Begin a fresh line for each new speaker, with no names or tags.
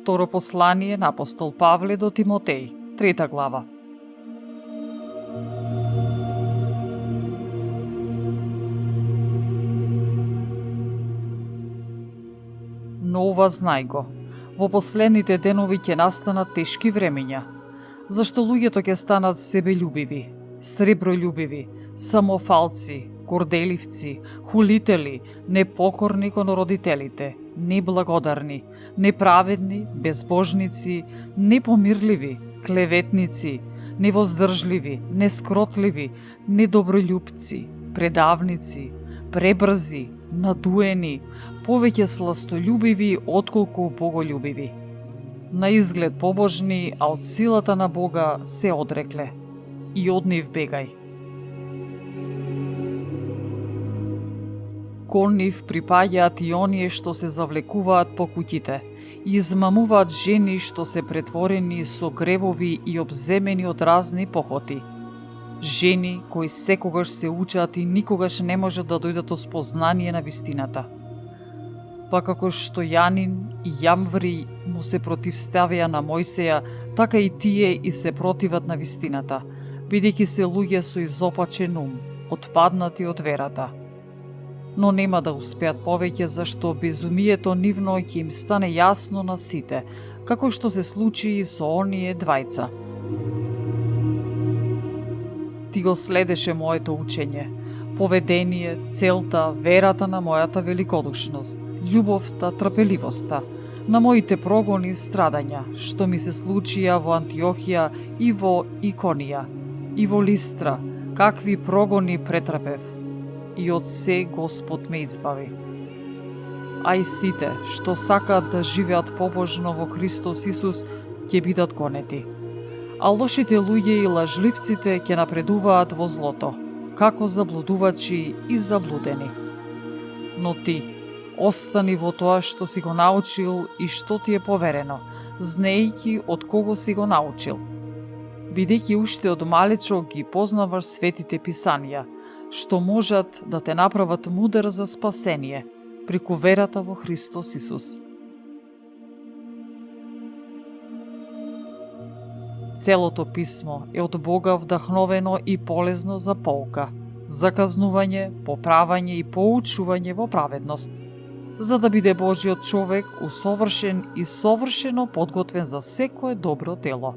Второ послание на апостол Павле до Тимотеј, 3 глава. Но ова знај го, во последните денови ќе настанат тешки времења, зашто луѓето ќе станат себељубиви, сребролюбиви, самофалци, горделивци, хулители, непокорни кон родителите, неблагодарни, неправедни, безбожници, непомирливи, клеветници, невоздржливи, нескротливи, недобролюбци, предавници, пребрзи, надуени, повеќе сластолюбиви отколку боголюбиви. На изглед побожни, а од силата на Бога се одрекле. И од нив бегај. Кон нив припаѓаат и оние што се завлекуваат по куќите и измамуваат жени што се претворени со гревови и обземени од разни похоти. Жени кои секогаш се учат и никогаш не можат да дојдат до спознание на вистината. Па како што Јанин и Јамври му се противставија на Мојсеја, така и тие и се противат на вистината, бидејќи се луѓе со изопачен ум, отпаднати од верата. Но нема да успеат повеќе, зашто безумието нивно ќе им стане јасно на сите, како што се случи и со оние двајца. Ти го следеше моето учење, поведение, целта, верата на мојата великодушност, љубовта, трпеливоста, на моите прогони и страдања, што ми се случија во Антиохија и во Иконија, и во Листра, какви прогони претрпев, и од се Господ ме избави. А и сите, што сакаат да живеат побожно во Христос Исус, ќе бидат гонети. А лошите луѓе и лажливците ќе напредуваат во злото, како заблудувачи и заблудени. Но ти, остани во тоа што си го научил и што ти е поверено, знаејќи од кого си го научил. Бидејќи уште од малечо ги познаваш светите писанија, што можат да те направат мудър за спасение, преку верата во Христос Исус. Целото писмо е од Бога вдахновено и полезно за поука, за казнување, поправање и поучување во праведност, за да биде Божиот човек усовршен и совршено подготвен за секое добро дело.